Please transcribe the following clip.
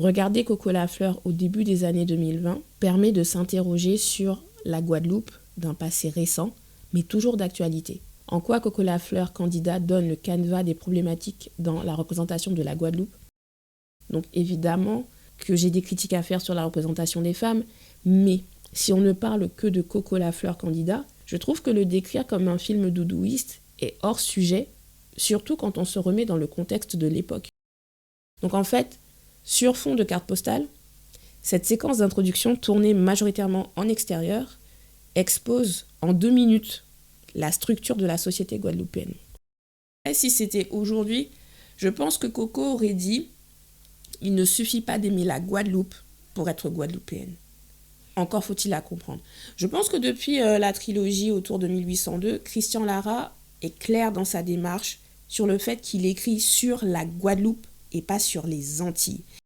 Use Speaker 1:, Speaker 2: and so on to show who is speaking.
Speaker 1: Regarder Coco Lafleur au début des années 2020 permet de s'interroger sur la Guadeloupe d'un passé récent, mais toujours d'actualité. En quoi Coco Lafleur, candidat, donne le canevas des problématiques dans la représentation de la Guadeloupe? Donc évidemment que j'ai des critiques à faire sur la représentation des femmes, mais si on ne parle que de Coco Lafleur, candidat, je trouve que le décrire comme un film doudouiste est hors sujet, surtout quand on se remet dans le contexte de l'époque. Donc en fait, sur fond de carte postale, cette séquence d'introduction tournée majoritairement en extérieur expose en 2 minutes la structure de la société guadeloupéenne. Et si c'était aujourd'hui, je pense que Coco aurait dit « Il ne suffit pas d'aimer la Guadeloupe pour être guadeloupéenne ». Encore faut-il la comprendre. Je pense que depuis la trilogie autour de 1802, Christian Lara est clair dans sa démarche sur le fait qu'il écrit sur la Guadeloupe et pas sur les Antilles.